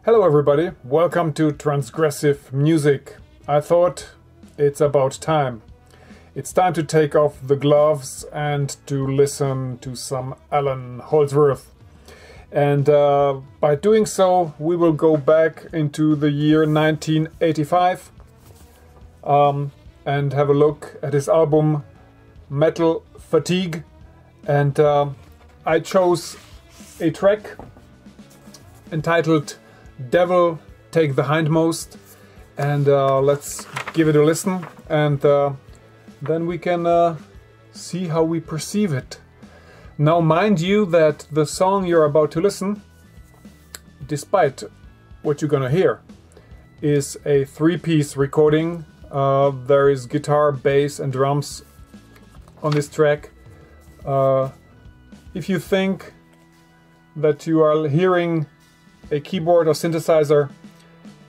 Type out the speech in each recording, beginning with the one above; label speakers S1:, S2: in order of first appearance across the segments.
S1: Hello everybody, welcome to Transgressive Music. I thought it's about time. It's time to take off the gloves and to listen to some Allan Holdsworth. And by doing so, we will go back into the year 1985 and have a look at his album Metal Fatigue. And I chose a track entitled Devil Take the Hindmost, and let's give it a listen, and then we can see how we perceive it. Now mind you that the song you're about to listen, despite what you're gonna hear, is a three-piece recording. There is guitar, bass and drums on this track. If you think that you are hearing a keyboard or synthesizer,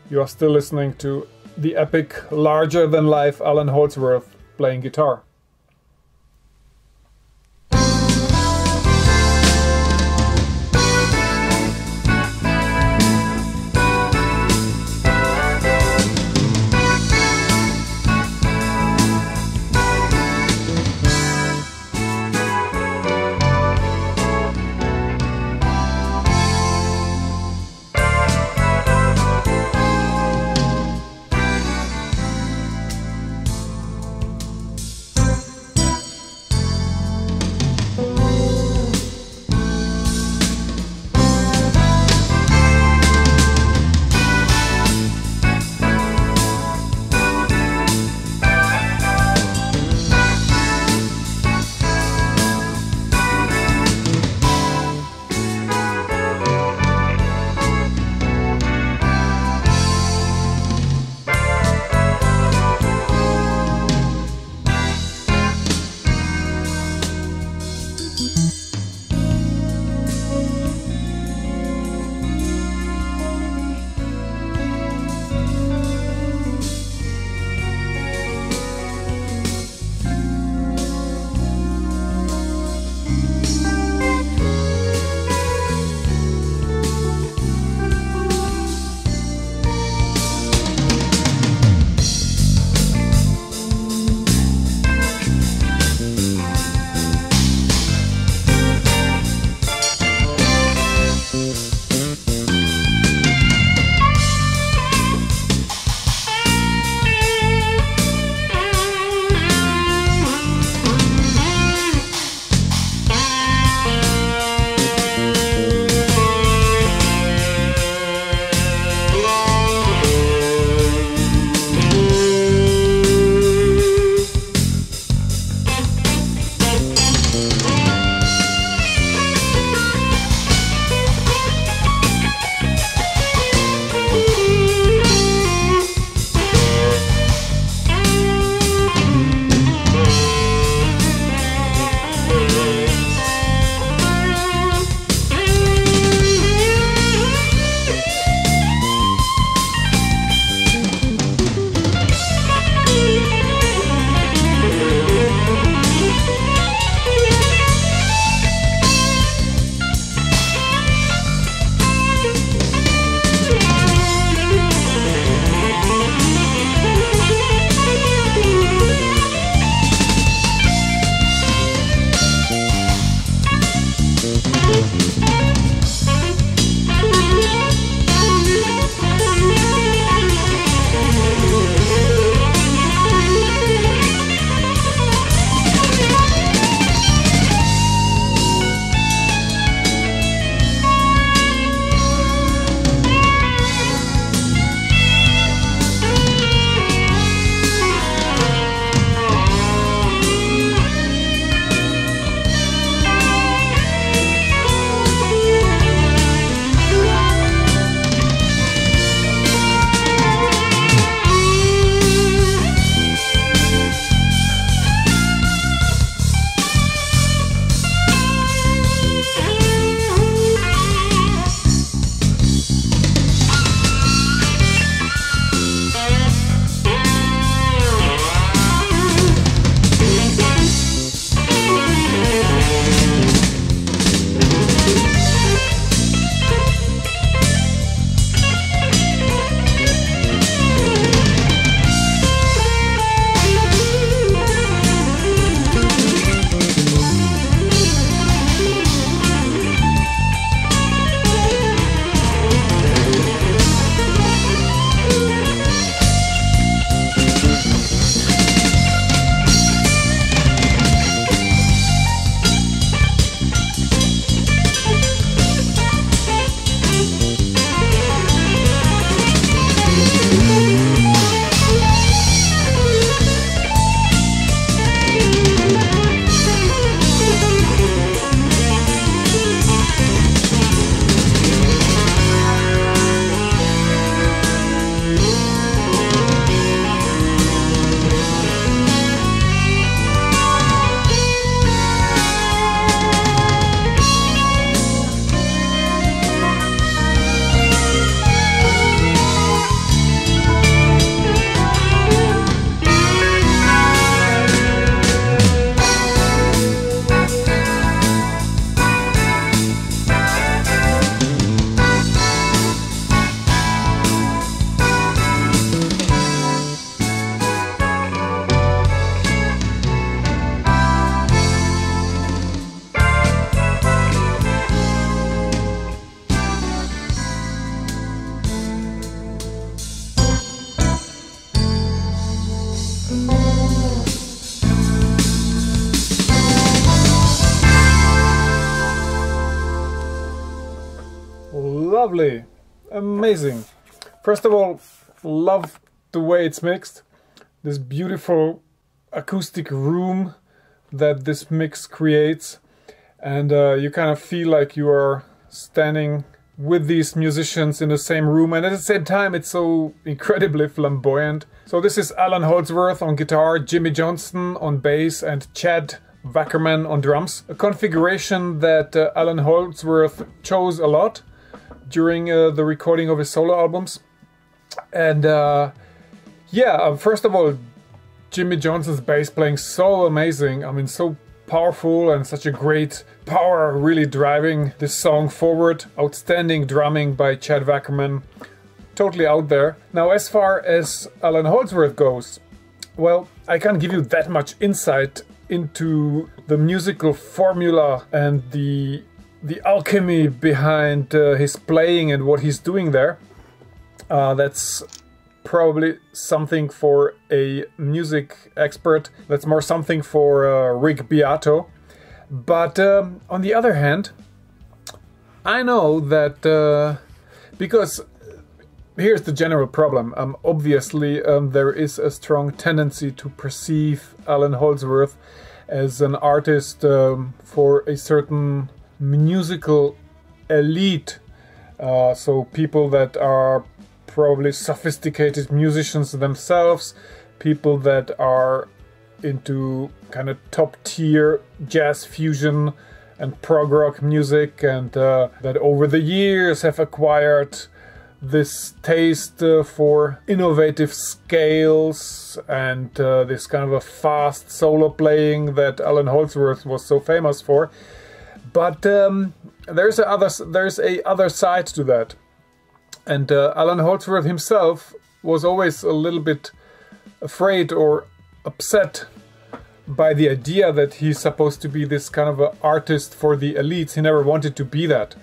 S1: you are still listening to the epic, larger-than-life Allan Holdsworth playing guitar. lovely, amazing. First of all, love the way it's mixed. This beautiful acoustic room that this mix creates, and you kind of feel like you are standing with these musicians in the same room, and at the same time it's so incredibly flamboyant. So this is Allan Holdsworth on guitar, Jimmy Johnston on bass, and Chad Wackerman on drums. A configuration that Allan Holdsworth chose a lot during the recording of his solo albums. And first of all, Jimmy Johnston's bass playing so amazing. I mean, so powerful and such a great power really driving this song forward. Outstanding drumming by Chad Wackerman. Totally out there. Now, as far as Allan Holdsworth goes, well, I can't give you that much insight into the musical formula and the alchemy behind his playing and what he's doing there. That's probably something for a music expert. That's more something for Rick Beato. But on the other hand, I know that because here's the general problem. Obviously, there is a strong tendency to perceive Allan Holdsworth as an artist for a certain musical elite. So people that are probably sophisticated musicians themselves, people that are into kind of top tier jazz fusion and prog rock music, and that over the years have acquired this taste for innovative scales and this kind of a fast solo playing that Allan Holdsworth was so famous for. But there's a other side to that. And Allan Holdsworth himself was always a little bit afraid or upset by the idea that he's supposed to be this kind of an artist for the elites. He never wanted to be that.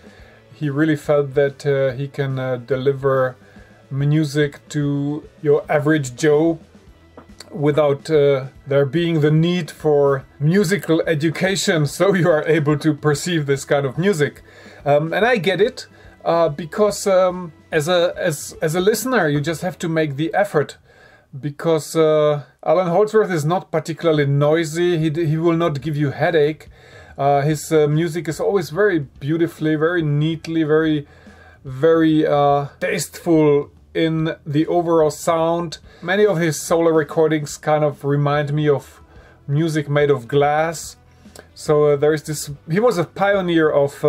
S1: He really felt that he can deliver music to your average Joe without there being the need for musical education, so you are able to perceive this kind of music. And I get it. Because as a listener, you just have to make the effort. Because Allan Holdsworth is not particularly noisy. He will not give you headache. His music is always very beautifully, very neatly, very tasteful in the overall sound. Many of his solo recordings kind of remind me of music made of glass. So there is this. He was a pioneer of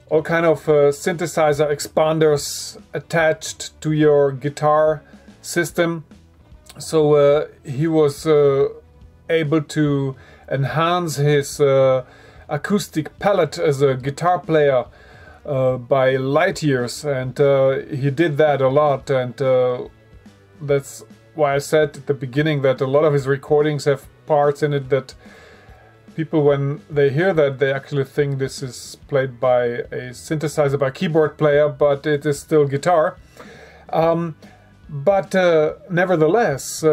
S1: all kind of synthesizer expanders attached to your guitar system. So he was able to enhance his acoustic palette as a guitar player by light years, and he did that a lot, and that's why I said at the beginning that a lot of his recordings have parts in it that people, when they hear that, they actually think this is played by a synthesizer, by a keyboard player, but it is still guitar. But nevertheless,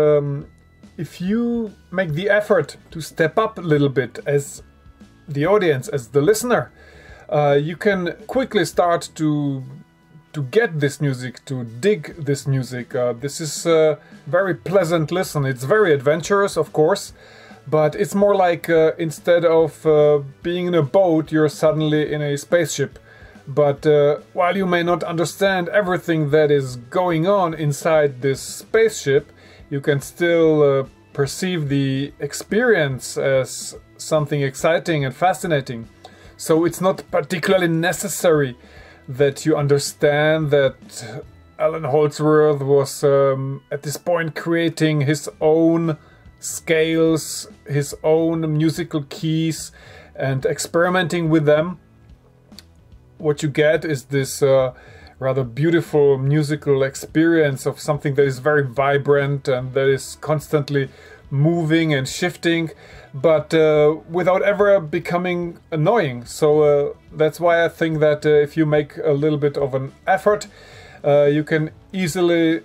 S1: if you make the effort to step up a little bit as the audience, as the listener, you can quickly start to get this music, to dig this music. This is a very pleasant listen. It's very adventurous, of course. But it's more like instead of being in a boat, you're suddenly in a spaceship. But while you may not understand everything that is going on inside this spaceship, you can still perceive the experience as something exciting and fascinating. So it's not particularly necessary that you understand that Allan Holdsworth was at this point creating his own scales, his own musical keys, and experimenting with them. What you get is this rather beautiful musical experience of something that is very vibrant and that is constantly moving and shifting, but without ever becoming annoying. So that's why I think that if you make a little bit of an effort, you can easily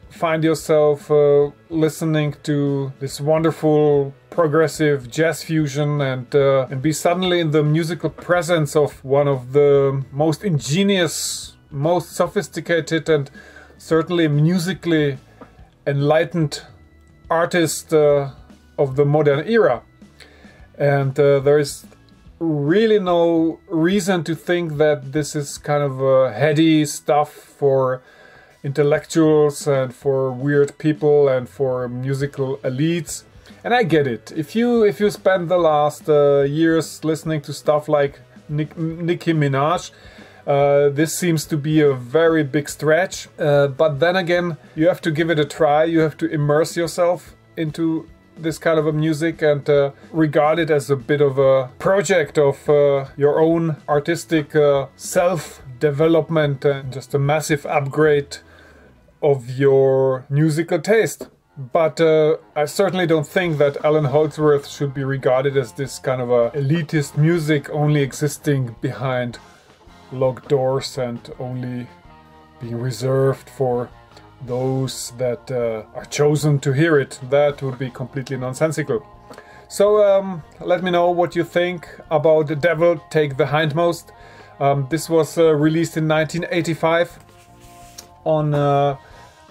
S1: find yourself listening to this wonderful progressive jazz fusion and be suddenly in the musical presence of one of the most ingenious, most sophisticated and certainly musically enlightened artists of the modern era. And there is really no reason to think that this is kind of heady stuff for intellectuals and for weird people and for musical elites. And I get it. If you spend the last years listening to stuff like Nicki Minaj, this seems to be a very big stretch. But then again, you have to give it a try. You have to immerse yourself into this kind of a music and regard it as a bit of a project of your own artistic self-development and just a massive upgrade of your musical taste. But I certainly don't think that Allan Holdsworth should be regarded as this kind of a elitist music only existing behind locked doors and only being reserved for those that are chosen to hear it. That would be completely nonsensical. So let me know what you think about The Devil Take the Hindmost. This was released in 1985 on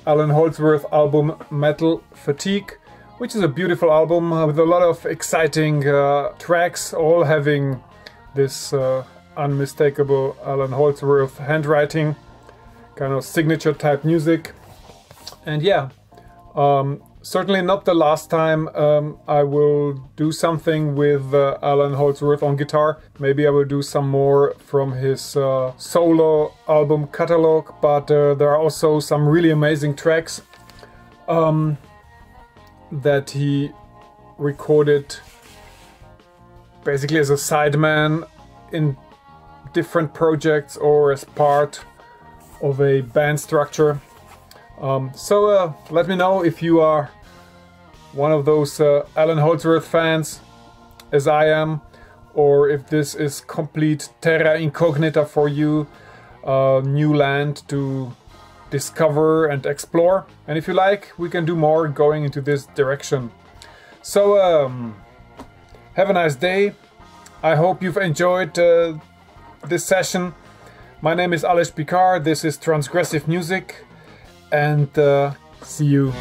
S1: Allan Holdsworth album Metal Fatigue, which is a beautiful album with a lot of exciting tracks, all having this unmistakable Allan Holdsworth handwriting, kind of signature type music. And yeah, certainly not the last time I will do something with Allan Holdsworth on guitar. Maybe I will do some more from his solo album catalog, but there are also some really amazing tracks that he recorded basically as a sideman in different projects or as part of a band structure. So let me know if you are one of those Allan Holdsworth fans, as I am, or if this is complete terra incognita for you, new land to discover and explore. And if you like, we can do more going into this direction. So have a nice day. I hope you've enjoyed this session. My name is Aleš Picard, this is Transgressive Music, and see you.